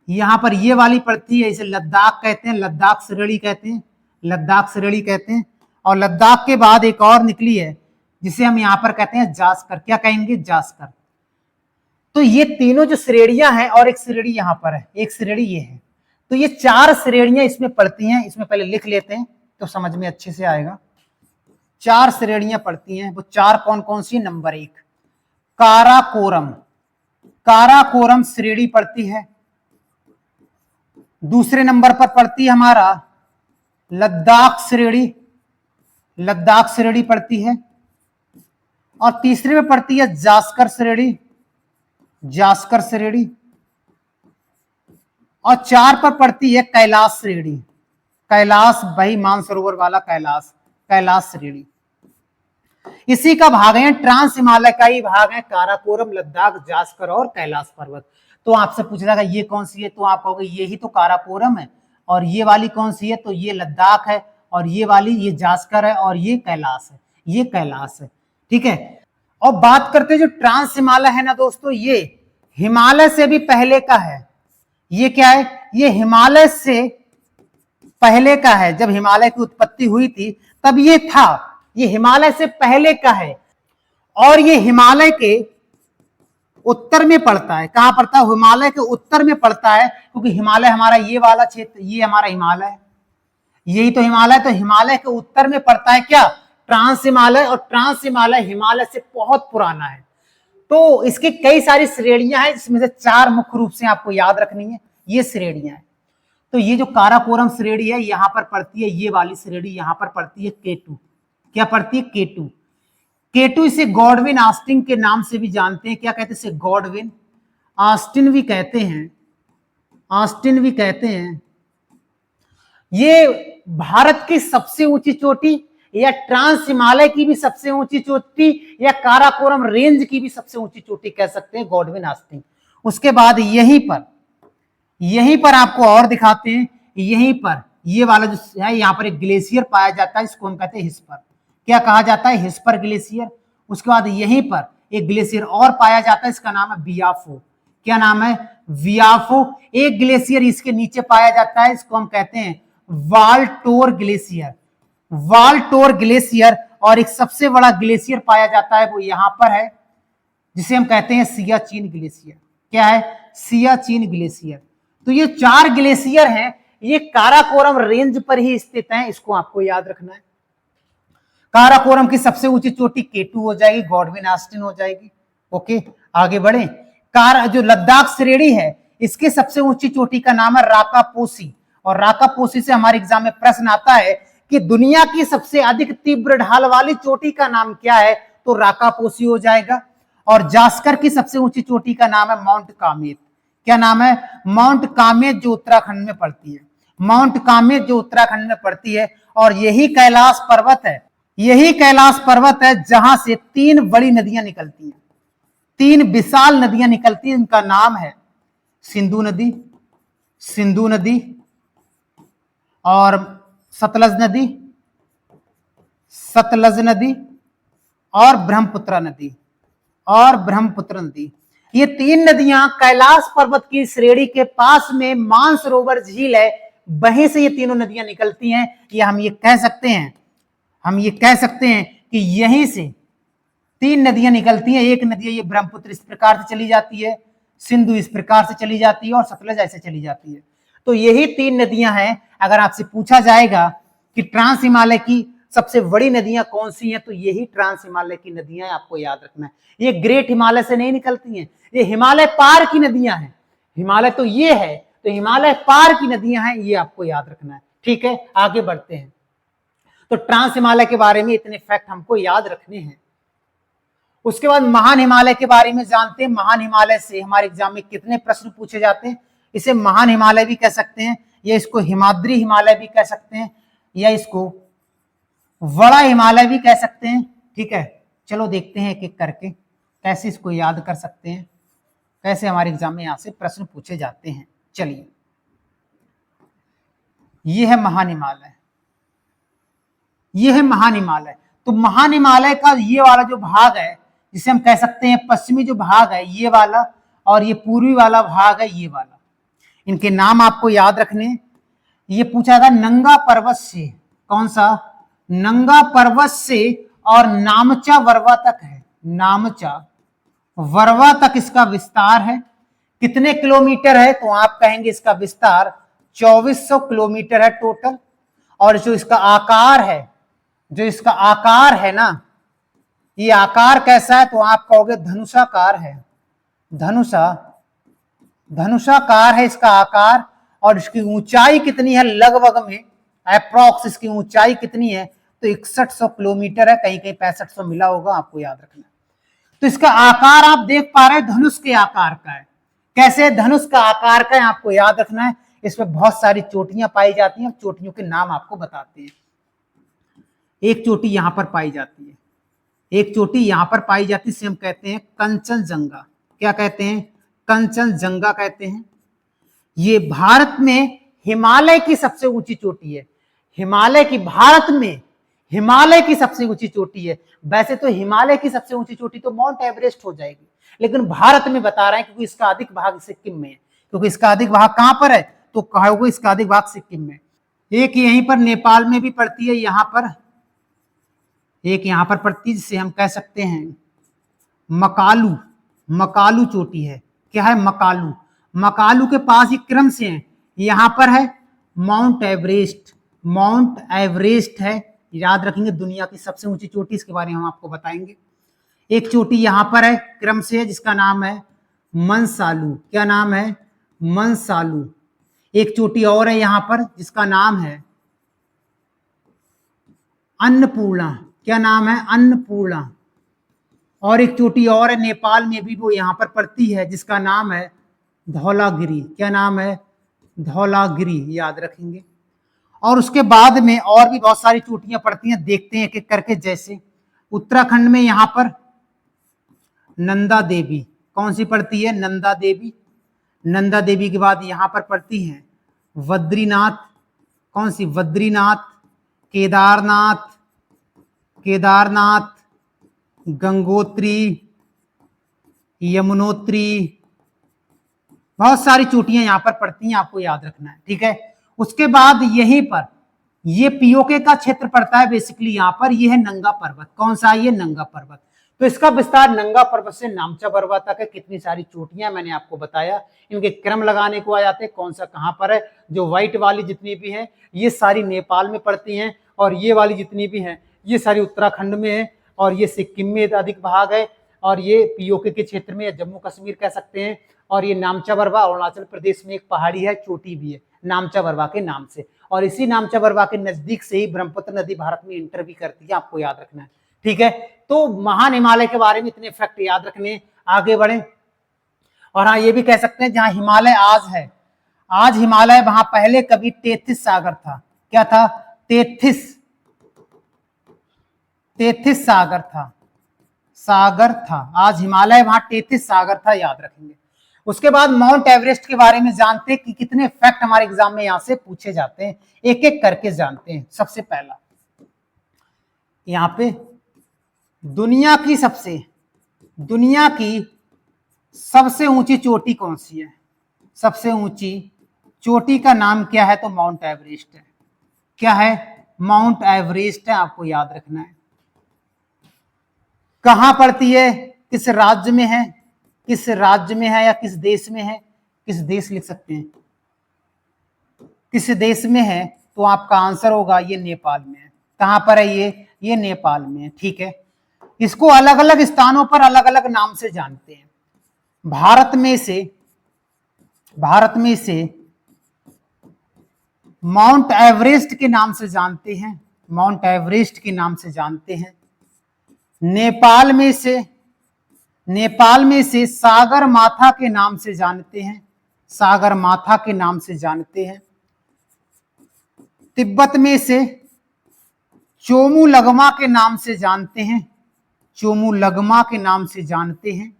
यहां पर ये वाली पड़ती है, इसे लद्दाख कहते हैं, लद्दाख श्रेणी कहते हैं, लद्दाख श्रेणी कहते हैं। और लद्दाख के बाद एक और निकली है जिसे हम यहां पर कहते हैं जास्कर। क्या कहेंगे? जास्कर। तो ये तीनों जो श्रेणियां हैं, और एक श्रेणी यहां पर है, एक श्रेणी ये है। तो ये 4 श्रेणियां इसमें पड़ती हैं। इसमें पहले लिख लेते हैं तो समझ में अच्छे से आएगा। 4 श्रेणियां पड़ती हैं। वो 4 कौन कौन सी? नंबर 1 काराकोरम, काराकोरम श्रेणी पड़ती है। दूसरे नंबर पर पड़ती है हमारा लद्दाख श्रेणी, लद्दाख श्रेणी पड़ती है। और तीसरे में पड़ती है जास्कर श्रेणी, जास्कर श्रेणी। और 4 पर पड़ती है कैलाश श्रेणी, कैलाश, भाई मानसरोवर वाला कैलाश, कैलाश श्रेणी। इसी का भाग है, ट्रांस हिमालय का ही भाग है काराकोरम, लद्दाख, जास्कर और कैलाश पर्वत। तो आपसे पूछ रहा है ये कौन सी है, तो आप कहोगे ये ही तो काराकोरम है। और ये वाली कौन सी है? तो ये लद्दाख है। और ये वाली, ये जास्कर है। और ये कैलाश है, ये कैलाश है। ठीक है। और बात करते हैं जो ट्रांस हिमालय है ना दोस्तों, ये हिमालय से भी पहले का है। ये क्या है? ये हिमालय से पहले का है। जब हिमालय की उत्पत्ति हुई थी तब ये था, ये हिमालय से पहले का है। और ये हिमालय के उत्तर में पड़ता है। कहां पड़ता है? हिमालय के उत्तर में पड़ता है, क्योंकि हिमालय हमारा ये वाला क्षेत्र, ये हमारा हिमालय है, यही तो हिमालय। तो हिमालय के उत्तर में पड़ता है क्या? ट्रांस हिमालय। और ट्रांस हिमालय हिमालय से बहुत पुराना है। तो इसकी कई सारी श्रेणियां हैं, जिसमें से 4 मुख्य रूप से आपको याद रखनी है, ये श्रेणियां हैं। तो ये जो काराकोरम श्रेणी है यहां पर पड़ती है, ये वाली श्रेणी यहां पर पड़ती है K2। क्या पड़ती है? K2। K2 इसे गॉडविन ऑस्टिन के नाम से भी जानते हैं। क्या कहते हैं इसे? गॉडविन ऑस्टिन भी कहते हैं, ऑस्टिन भी कहते हैं। ये भारत की सबसे ऊंची चोटी, या ट्रांस हिमालय की भी सबसे ऊंची चोटी, या काराकोरम रेंज की भी सबसे ऊंची चोटी कह सकते हैं, गॉडविन ऑस्टिन। उसके बाद यहीं पर आपको और दिखाते हैं, यहीं पर ये वाला जो है, यहां पर एक ग्लेशियर पाया जाता है, इसको हम कहते हैं हिस्पर। क्या कहा जाता है? Hispa glacier. उसके बाद यहीं पर एक ग्लेशियर और पाया जाता है, इसका नाम है बियाफो। क्या नाम है? बियाफो। एक ग्लेशियर इसके नीचे पाया जाता है, इसको हम कहते हैं वाल्टोर ग्लेशियर, वाल्टोर ग्लेशियर। और एक सबसे बड़ा ग्लेशियर पाया जाता है, वो यहां पर है, जिसे हम कहते हैं सियाचिन ग्लेशियर। क्या है? सियाचिन ग्लेशियर। तो ये 4 ग्लेशियर हैं, ये काराकोरम रेंज पर ही स्थित हैं, इसको आपको याद रखना है। काराकोरम की सबसे ऊंची चोटी K2 हो जाएगी, गॉडविन ऑस्टिन हो जाएगी। ओके, आगे बढ़े। जो लद्दाख श्रेणी है, इसकी सबसे ऊंची चोटी का नाम है राकापोसी। और राकापोसी से हमारे एग्जाम में प्रश्न आता है कि दुनिया की सबसे अधिक तीव्र ढाल वाली चोटी का नाम क्या है? तो राकापोसी हो जाएगा। और जास्कर की सबसे ऊंची चोटी का नाम है माउंट कामेत। क्या नाम है? माउंट कामेत, जो उत्तराखंड में पड़ती है, माउंट कामेत जो उत्तराखंड में पड़ती है। और यही कैलाश पर्वत है, यही कैलाश पर्वत है जहां से 3 बड़ी नदियां निकलती हैं, 3 विशाल नदियां निकलती हैं। इनका नाम है सिंधु नदी, सिंधु नदी, और सतलज नदी, सतलज नदी, और ब्रह्मपुत्र नदी, और ब्रह्मपुत्र नदी। ये 3 नदियां कैलाश पर्वत की श्रेणी के पास में मानसरोवर झील है, वहीं से ये तीनों नदियां निकलती हैं। ये हम ये कह सकते हैं, हम ये कह सकते हैं कि यहीं से 3 नदियां निकलती हैं। एक नदी है ये ब्रह्मपुत्र, इस प्रकार से चली जाती है, सिंधु इस प्रकार से चली जाती है, और सतलज ऐसे चली जाती है। तो यही 3 नदियां हैं। अगर आपसे पूछा जाएगा कि ट्रांस हिमालय की सबसे बड़ी नदियां कौन सी हैं, तो यही ट्रांस हिमालय की नदियां हैं, आपको याद रखना है। ये ग्रेट हिमालय से नहीं निकलती हैं, ये हिमालय पार की नदियां हैं। हिमालय तो ये है, तो हिमालय पार की नदियां हैं, ये आपको याद रखना है। ठीक है, आगे बढ़ते हैं। तो ट्रांस हिमालय के बारे में इतने फैक्ट हमको याद रखने हैं। उसके बाद महान हिमालय के बारे में जानते हैं। महान हिमालय से हमारे एग्जाम में कितने प्रश्न पूछे जाते हैं। इसे महान हिमालय भी कह सकते हैं, या इसको हिमाद्री हिमालय भी कह सकते हैं, या इसको बड़ा हिमालय भी कह सकते हैं। ठीक है, चलो देखते हैं एक एक करके कैसे इसको याद कर सकते हैं, कैसे हमारे एग्जाम में यहां से प्रश्न पूछे जाते हैं। चलिए, ये है महान हिमालय, ये है महान हिमालय। तो महान हिमालय का ये वाला जो भाग है, जिसे हम कह सकते हैं पश्चिमी जो भाग है ये वाला, और ये पूर्वी वाला भाग है ये वाला, इनके नाम आपको याद रखने। ये पूछा था नंगा पर्वत से, कौन सा, नंगा पर्वत से और नामचा वरवा तक है, नामचा वरवा तक इसका विस्तार है। कितने किलोमीटर है, तो आप कहेंगे इसका विस्तार 2400 किलोमीटर है टोटल। और जो इसका आकार है, जो इसका आकार है ना, ये आकार कैसा है, तो आप कहोगे धनुषाकार है, धनुषाकार है इसका आकार। और इसकी ऊंचाई कितनी है, लगभग में अप्रॉक्स इसकी ऊंचाई कितनी है, तो 6100 किलोमीटर है, कहीं कहीं 6500 मिला होगा, आपको याद रखना। तो इसका आकार आप देख पा रहे हैं, धनुष के आकार का है। कैसे, धनुष का आकार का है, आपको याद रखना है। इसमें बहुत सारी चोटियां पाई जाती हैं, चोटियों के नाम आपको बताते हैं। एक चोटी यहां पर पाई जाती है, एक चोटी यहां पर पाई जाती है, इसे हम कहते हैं कंचनजंगा। क्या कहते हैं, कंचनजंगा कहते हैं। ये भारत में हिमालय की सबसे ऊंची चोटी है, हिमालय की, भारत में हिमालय की सबसे ऊंची चोटी है। वैसे तो हिमालय की सबसे ऊंची चोटी तो माउंट एवरेस्ट हो जाएगी, लेकिन भारत में बता रहे हैं क्योंकि इसका अधिक भाग सिक्किम में है। क्योंकि इसका अधिक भाग कहां पर है, तो कहोगे इसका अधिक भाग सिक्किम में। एक यहीं पर नेपाल में भी पड़ती है, यहां पर एक यहां पर पड़ती है, जिसे हम कह सकते हैं मकालू, मकालू चोटी है। क्या है, मकालू, मकालू के पास ही क्रम से है। यहां पर है माउंट एवरेस्ट, माउंट एवरेस्ट है, याद रखेंगे दुनिया की सबसे ऊंची चोटी, इसके बारे में हम आपको बताएंगे। एक चोटी यहां पर है क्रम से, जिसका नाम है मनसालू। क्या नाम है, मनसालू। एक चोटी और है यहां पर जिसका नाम है अन्नपूर्णा। क्या नाम है, अन्नपूर्णा। और एक चोटी और है नेपाल में भी, वो यहां पर पड़ती है, जिसका नाम है धौलागिरी। क्या नाम है, धौलागिरी, याद रखेंगे। और उसके बाद में और भी बहुत सारी चोटियां पड़ती हैं, देखते हैं एक एक करके। जैसे उत्तराखंड में यहां पर नंदा देवी, कौन सी पड़ती है, नंदा देवी। नंदा देवी के बाद यहां पर पड़ती है बद्रीनाथ, कौन सी, बद्रीनाथ। केदारनाथ, केदारनाथ, गंगोत्री, यमुनोत्री, बहुत सारी चोटियां यहां पर पड़ती हैं, आपको याद रखना है। ठीक है, उसके बाद यहीं पर ये पीओके का क्षेत्र पड़ता है बेसिकली यहां पर। ये है नंगा पर्वत, कौन सा, ये नंगा पर्वत। तो इसका विस्तार नंगा पर्वत से नामचा बरवा तक है। कितनी सारी चोटियां मैंने आपको बताया, इनके क्रम लगाने को आ जाते हैं, कौन सा कहां पर है। जो व्हाइट वाली जितनी भी है ये सारी नेपाल में पड़ती हैं, और ये वाली जितनी भी हैं ये सारी उत्तराखंड में है, और ये सिक्किम में अधिक भाग है, और ये पीओके के क्षेत्र में, जम्मू कश्मीर कह सकते हैं। और ये नामचा बरवा अरुणाचल प्रदेश में एक पहाड़ी है, चोटी भी है नामचा बरवा के नाम से। और इसी नामचा बरवा के नजदीक से ही ब्रह्मपुत्र नदी भारत में इंटर भी करती है, आपको याद रखना है। ठीक है, तो महान हिमालय के बारे में इतने फैक्ट याद रखने, आगे बढ़े। और हाँ, ये भी कह सकते हैं जहां हिमालय आज है, आज हिमालय, वहां पहले कभी 33 सागर था। क्या था, 33 सागर था, सागर था। आज हिमालय, वहां 33 सागर था, याद रखेंगे। उसके बाद माउंट एवरेस्ट के बारे में जानते हैं कि कितने फैक्ट हमारे एग्जाम में यहां से पूछे जाते हैं, एक एक करके जानते हैं। सबसे पहला यहां पे दुनिया की सबसे ऊंची चोटी कौन सी है, सबसे ऊंची चोटी का नाम क्या है, तो माउंट एवरेस्ट है। क्या है, माउंट एवरेस्ट है, आपको याद रखना है। कहां पड़ती है, किस राज्य में है, किस राज्य में है या किस देश में है, किस देश लिख सकते हैं, किस देश में है, तो आपका आंसर होगा ये नेपाल में है। कहां पर है ये नेपाल में है, ठीक है। इसको अलग अलग स्थानों पर अलग अलग नाम से जानते हैं। भारत में से माउंट एवरेस्ट के नाम से जानते हैं, माउंट एवरेस्ट के नाम से जानते हैं। नेपाल में से सागर माथा के नाम से जानते हैं, सागर माथा के नाम से जानते हैं। तिब्बत में से चोमू लगमा के नाम से जानते हैं, चोमू लगमा के नाम से जानते हैं।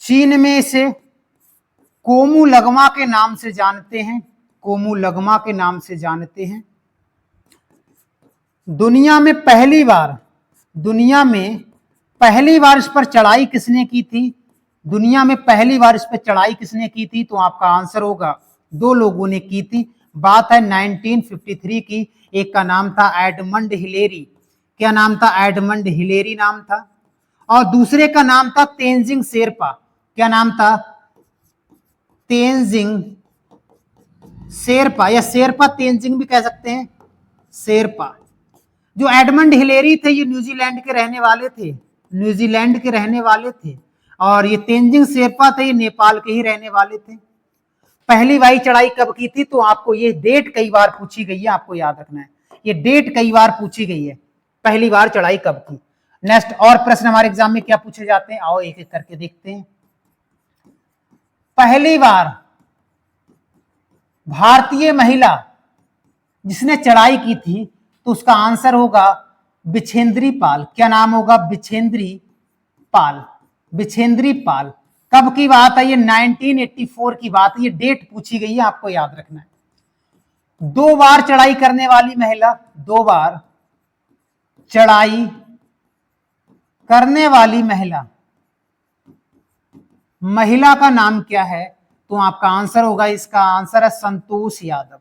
चीन में से कोमू लगमा के नाम से जानते हैं, कोमू लगमा के नाम से जानते हैं। दुनिया में पहली बार इस पर चढ़ाई किसने की थी? दुनिया में पहली बार इस पर चढ़ाई किसने की थी? तो आपका आंसर होगा 2 लोगों ने की थी। बात है 1953 की। एक का नाम था एडमंड हिलेरी। क्या नाम था? एडमंड हिलेरी नाम था। और दूसरे का नाम था तेंजिंग शेरपा। क्या नाम था? तेंजिंग शेरपा, या शेरपा तेंजिंग भी कह सकते हैं, शेरपा। जो एडमंड हिलेरी थे ये न्यूजीलैंड के रहने वाले थे, और ये तेंजिंग शेरपा थे, ये नेपाल के ही रहने वाले थे। पहली वाली चढ़ाई कब की थी? तो आपको ये डेट कई बार पूछी गई है, आपको याद रखना है, ये डेट कई बार पूछी गई है, पहली बार चढ़ाई कब की। नेक्स्ट और प्रश्न हमारे एग्जाम में क्या पूछे जाते हैं, आओ एक एक करके देखते हैं। पहली बार भारतीय महिला जिसने चढ़ाई की थी तो उसका आंसर होगा बिछेंद्री पाल। क्या नाम होगा? बिछेंद्री पाल। बिछेंद्री पाल। कब की बात है? ये 1984 की बात है, ये डेट पूछी गई है, आपको याद रखना है। 2 बार चढ़ाई करने वाली महिला, 2 बार चढ़ाई करने वाली महिला का नाम क्या है? तो आपका आंसर होगा, इसका आंसर है संतोष यादव।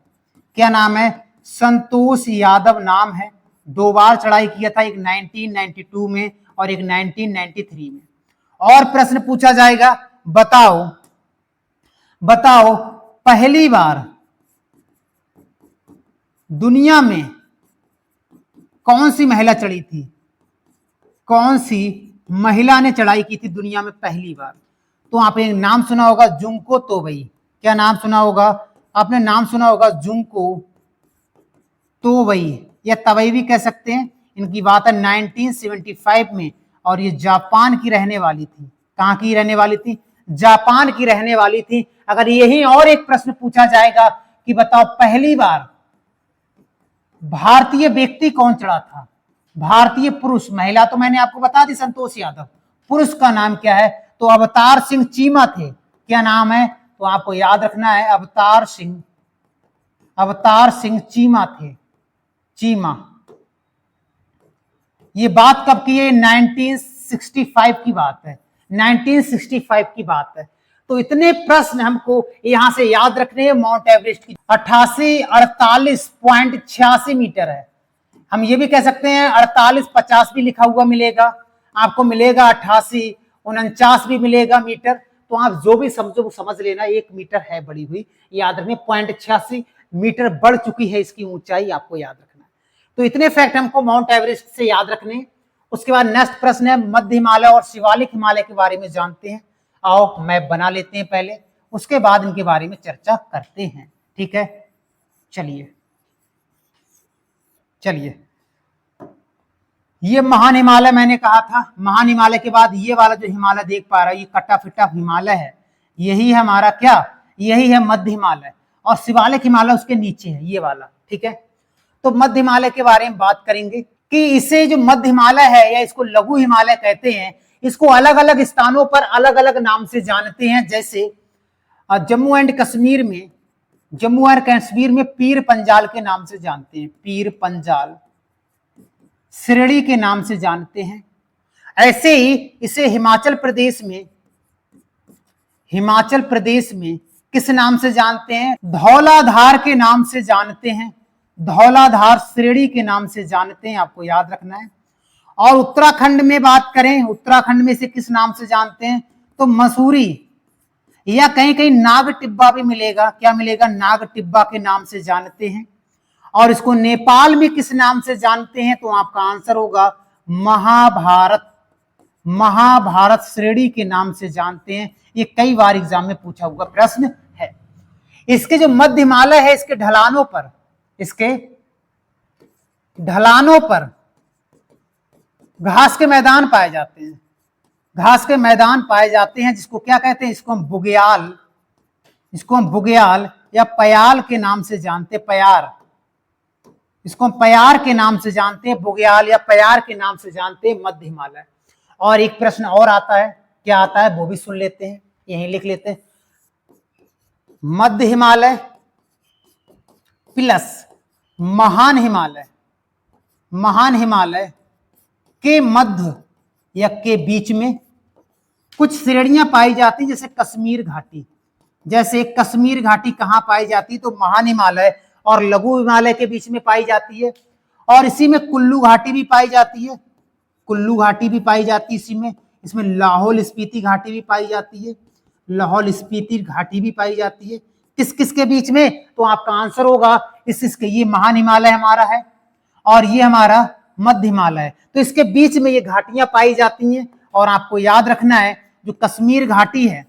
क्या नाम है? संतोष यादव नाम है। 2 बार चढ़ाई किया था, एक 1992 में और एक 1993 में। और प्रश्न पूछा जाएगा, बताओ पहली बार दुनिया में कौन सी महिला चढ़ी थी? कौन सी महिला ने चढ़ाई की थी दुनिया में पहली बार? तो आपने नाम सुना होगा जुंको तोबई। क्या नाम सुना होगा? आपने नाम सुना होगा जुंको तोबई, या तबई भी कह सकते हैं। इनकी बात है 1975 में, और ये जापान की रहने वाली थी। कहां की रहने वाली थी? जापान की रहने वाली थी। अगर यही और एक प्रश्न पूछा जाएगा कि बताओ पहली बार भारतीय व्यक्ति कौन चढ़ा था? भारतीय पुरुष, महिला तो मैंने आपको बता दी संतोष यादव, पुरुष का नाम क्या है? तो अवतार सिंह चीमा थे। क्या नाम है? तो आपको याद रखना है, अवतार सिंह चीमा थे, चीमा। ये बात कब की है? 1965 की बात है, 1965 की बात है। तो इतने प्रश्न हमको यहां से याद रखने हैं। माउंट एवरेस्ट की 8848.86 मीटर है। हम ये भी कह सकते हैं 4850 भी लिखा हुआ मिलेगा आपको, मिलेगा 8849 भी मिलेगा मीटर। तो आप जो भी समझो वो समझ लेना, 1 मीटर है बढ़ी हुई, याद रखने 0.86 मीटर बढ़ चुकी है इसकी ऊंचाई, आपको याद रखना है। तो इतने फैक्ट हमको माउंट एवरेस्ट से याद रखने। उसके बाद नेक्स्ट प्रश्न है मध्य हिमालय और शिवालिक हिमालय के बारे में जानते हैं। आओ मैप बना लेते हैं पहले, उसके बाद इनके बारे में चर्चा करते हैं, ठीक है। चलिए ये महान हिमालय मैंने कहा था। महान हिमालय के बाद ये वाला जो हिमालय देख पा रहा है, ये कटा फिटा हिमालय है, यही है हमारा क्या? यही है मध्य हिमालय। और शिवालिक हिमालय उसके नीचे है, ये वाला, ठीक है। तो मध्य हिमालय के बारे में बात करेंगे कि इसे जो मध्य हिमालय है, या इसको लघु हिमालय कहते हैं, इसको अलग अलग स्थानों पर अलग अलग नाम से जानते हैं। जैसे जम्मू एंड कश्मीर में पीर पंजाल के नाम से जानते हैं, पीर पंजाल, श्रेणी के नाम से जानते हैं। ऐसे ही इसे हिमाचल प्रदेश में किस नाम से जानते हैं? धौलाधार के नाम से जानते हैं, धौलाधार श्रेणी के नाम से जानते हैं, आपको याद रखना है। और उत्तराखंड में बात करें, उत्तराखंड में से किस नाम से जानते हैं? तो मसूरी, या कहीं कहीं नाग टिब्बा भी मिलेगा। क्या मिलेगा? नाग टिब्बा के नाम से जानते हैं। और इसको नेपाल में किस नाम से जानते हैं, तो आपका आंसर होगा महाभारत। महाभारत श्रेणी के नाम से जानते हैं। ये कई बार एग्जाम में पूछा हुआ प्रश्न है। इसके जो मध्य हिमालय है, इसके ढलानों पर घास के मैदान पाए जाते हैं। घास के मैदान पाए जाते हैं, जिसको क्या कहते हैं, इसको हम बुग्याल या पयाल के नाम से जानते हैं। पयार, इसको हम पयार के नाम से जानते हैं, बुग्याल या पयार के नाम से जानते हैं मध्य हिमालय। और एक प्रश्न और आता है, क्या आता है वो भी सुन लेते हैं, यहीं लिख लेते हैं। मध्य हिमालय प्लस महान हिमालय के मध्य या के बीच में कुछ श्रेणियां पाई जाती, जैसे कश्मीर घाटी। जैसे कश्मीर घाटी कहां पाई जाती, तो महान हिमालय और लघु हिमालय के बीच में पाई जाती है। और इसी में कुल्लू घाटी भी पाई जाती है, इसी में। इसमें लाहौल स्पीति घाटी भी पाई जाती है, किस किस के बीच में, तो आपका आंसर होगा इसके, ये महान हिमालय हमारा है और ये हमारा मध्य हिमालय है। तो इसके बीच में ये घाटियां पाई जाती हैं। और आपको याद रखना है, जो कश्मीर घाटी है,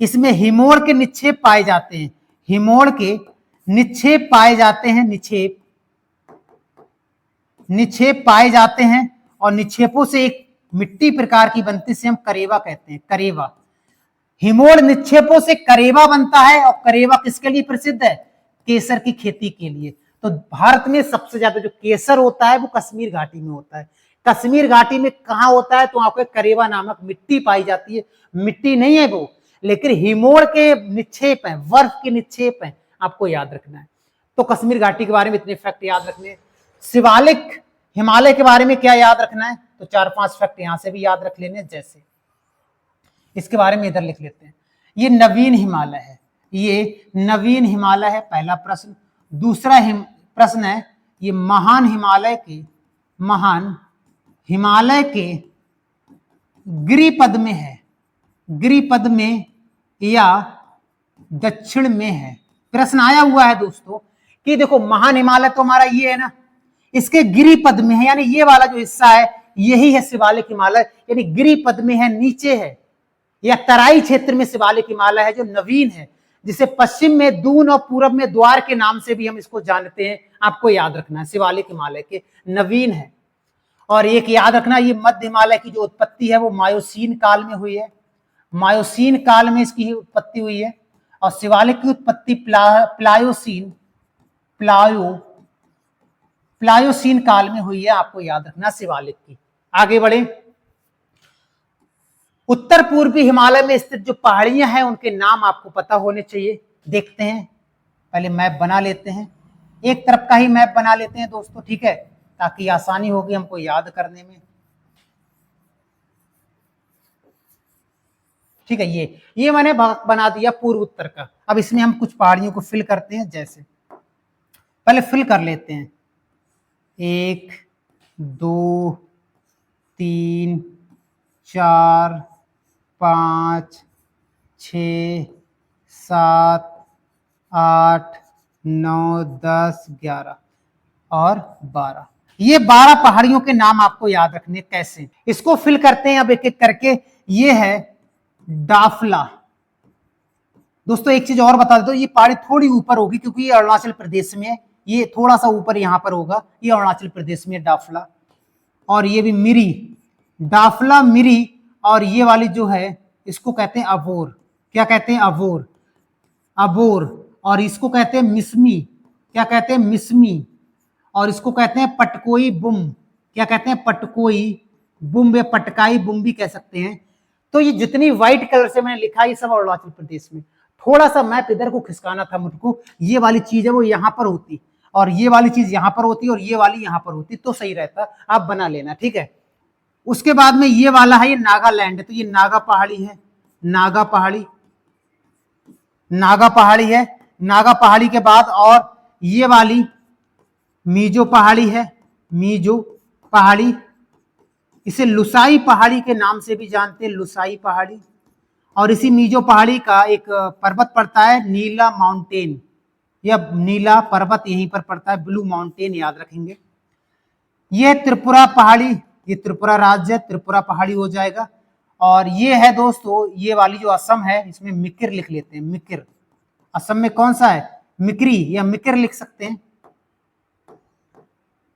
इसमें हिमोड़ के निक्षेप पाए जाते हैं। निक्षेप पाए जाते हैं और निक्षेपों से एक मिट्टी प्रकार की बनती से हम करेवा कहते हैं। हिमोड़ निक्षेपों से करेवा बनता है। और करेवा किसके लिए प्रसिद्ध है, केसर की खेती के लिए। तो भारत में सबसे ज्यादा जो केसर होता है वो कश्मीर घाटी में होता है। कश्मीर घाटी में कहां होता है, तो आपको करेवा नामक मिट्टी पाई जाती है। मिट्टी नहीं है वो, लेकिन हिमोड़ के निक्षेप हैं, बर्फ के निक्षेप हैं, आपको याद रखना है। तो कश्मीर घाटी के बारे में इतने फैक्ट याद रखने हैं। शिवालिक हिमालय के बारे में क्या याद रखना है, तो 4-5 फैक्ट यहां से भी याद रख लेने। जैसे इसके बारे में इधर लिख लेते हैं, ये नवीन हिमालय है, पहला प्रश्न। दूसरा प्रश्न है, ये महान हिमालय के गिरिपद में या दक्षिण में है। प्रश्न आया हुआ है दोस्तों कि देखो, महान हिमालय तो हमारा ये है ना, इसके गिरिपद में है, यानी ये वाला जो हिस्सा है यही है शिवालिक हिमालय, यानी गिरिपद में है, नीचे है, या तराई क्षेत्र में शिवालिक हिमालय है, जो नवीन है, जिसे पश्चिम में दून और पूरब में द्वार के नाम से भी हम इसको जानते हैं। आपको याद रखना है, शिवालिक हिमालय के नवीन है। और एक याद रखना, ये मध्य हिमालय की जो उत्पत्ति है वो मायोसीन काल में हुई है। मायोसीन काल में इसकी ही उत्पत्ति हुई है। और शिवालिक की उत्पत्ति प्लायोसीन काल में हुई है। आपको याद रखना शिवालिक की। आगे बढ़े, उत्तर पूर्वी हिमालय में स्थित जो पहाड़ियां हैं उनके नाम आपको पता होने चाहिए। देखते हैं, पहले मैप बना लेते हैं, एक तरफ का ही मैप बना लेते हैं दोस्तों, ठीक है, ताकि आसानी होगी हमको याद करने में। ठीक है, ये मैंने बना दिया पूर्व उत्तर का। अब इसमें हम कुछ पहाड़ियों को फिल करते हैं। जैसे पहले फिल कर लेते हैं, 1 2 3 4 5 6 7 8 9 10 11 और 12। ये 12 पहाड़ियों के नाम आपको याद रखने। कैसे इसको फिल करते हैं अब एक एक करके। ये है डाफला। दोस्तों एक चीज और बता देता हूं, ये पहाड़ी थोड़ी ऊपर होगी क्योंकि ये अरुणाचल प्रदेश में है। ये थोड़ा सा ऊपर यहां पर होगा, ये अरुणाचल प्रदेश में डाफला। और ये भी मिरी, डाफला मिरी। और ये वाली जो है इसको कहते हैं अबोर। क्या कहते हैं? अबोर, अबोर। और इसको कहते हैं मिस्मी। क्या कहते हैं? मिस्मी। और इसको कहते हैं पटकोई बुम। क्या कहते हैं? पटकोई बुम या पटकाई बुम भी कह सकते हैं। तो ये जितनी व्हाइट कलर से मैंने लिखा ये सब अरुणाचल प्रदेश में। थोड़ा सा मैप इधर को खिसकाना था मुझको, ये वाली चीज है वो यहां पर होती और ये वाली चीज यहां पर होती और ये वाली यहां पर होती तो सही रहता। आप बना लेना, ठीक है। उसके बाद में ये वाला है, ये नागालैंड। तो ये नागा पहाड़ी है, नागा पहाड़ी, नागा पहाड़ी है। नागा पहाड़ी के बाद और ये वाली मीजो पहाड़ी है, मीजो पहाड़ी। इसे लुसाई पहाड़ी के नाम से भी जानते हैं, लुसाई पहाड़ी। और इसी मीजो पहाड़ी का एक पर्वत पड़ता है नीला माउंटेन, यह नीला पर्वत यहीं पर पड़ता है, ब्लू माउंटेन याद रखेंगे। यह त्रिपुरा पहाड़ी, ये त्रिपुरा राज्य, त्रिपुरा पहाड़ी हो जाएगा। और ये है दोस्तों, ये वाली जो असम है, इसमें मिकिर लिख लेते हैं, मिकिर। असम में कौन सा है, मिकिरी या मिकिर लिख सकते हैं,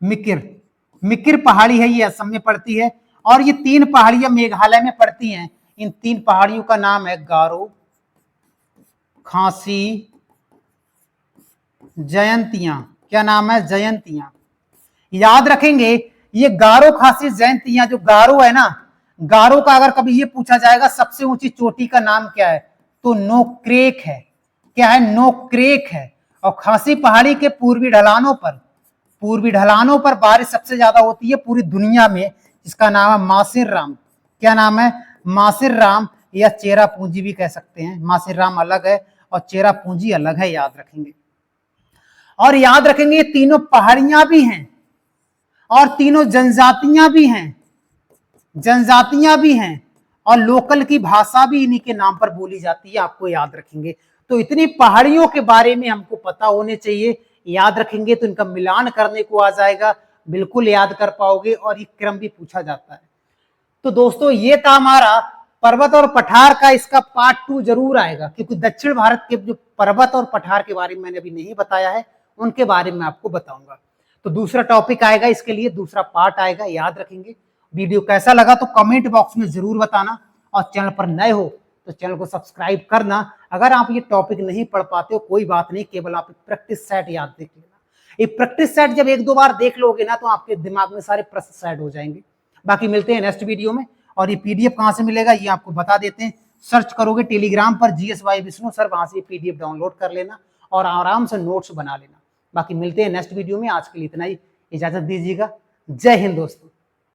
मिकिर। मिकिर पहाड़ी है, ये असम में पड़ती है। और ये 3 पहाड़ियां मेघालय में पड़ती हैं। इन 3 पहाड़ियों का नाम है गारो, खासी, जयंतियां। क्या नाम है, जयंतियां। याद रखेंगे ये गारो, खासी, जयंतियां। जो गारो है ना, गारो का अगर कभी ये पूछा जाएगा सबसे ऊंची चोटी का नाम क्या है, तो नोक्रेक है। क्या है, नोक्रेक है। और खासी पहाड़ी के पूर्वी ढलानों पर बारिश सबसे ज्यादा होती है पूरी दुनिया में, जिसका नाम है मासिर राम। क्या नाम है, मासिर राम, या चेरापूंजी भी कह सकते हैं। मासिर राम अलग है और चेरापूंजी अलग है, याद रखेंगे। और याद रखेंगे ये तीनों पहाड़ियां भी हैं और तीनों जनजातियां भी हैं और लोकल की भाषा भी इन्हीं के नाम पर बोली जाती है, आपको याद रखेंगे। तो इतनी पहाड़ियों के बारे में हमको पता होने चाहिए, याद रखेंगे तो इनका मिलान करने को आ जाएगा, बिल्कुल याद कर पाओगे। और ये क्रम भी पूछा जाता है। तो दोस्तों ये था हमारा पर्वत और पठार का, इसका पार्ट 2 जरूर आएगा, क्योंकि दक्षिण भारत के जो पर्वत और पठार के बारे में मैंने अभी नहीं बताया है, उनके बारे में आपको बताऊंगा। तो दूसरा टॉपिक आएगा, इसके लिए दूसरा पार्ट आएगा, याद रखेंगे। वीडियो कैसा लगा तो कमेंट बॉक्स में जरूर बताना, और चैनल पर नए हो तो चैनल को सब्सक्राइब करना। अगर आप ये टॉपिक नहीं पढ़ पाते हो कोई बात नहीं, केवल आप प्रैक्टिस सेट याद देख लेना। ये प्रैक्टिस सेट जब 1-2 बार देख लोगे ना, तो आपके दिमाग में सारे प्रश्न सेट हो जाएंगे। बाकी मिलते हैं नेक्स्ट वीडियो में। और ये पीडीएफ कहां से मिलेगा ये आपको बता देते हैं। सर्च करोगे टेलीग्राम पर GSY विष्णु सर, वहां से पीडीएफ डाउनलोड कर लेना और आराम से नोट्स बना लेना। बाकी मिलते हैं नेक्स्ट वीडियो में। आज के लिए इतना ही, इजाजत दीजिएगा। जय हिंद दोस्तों।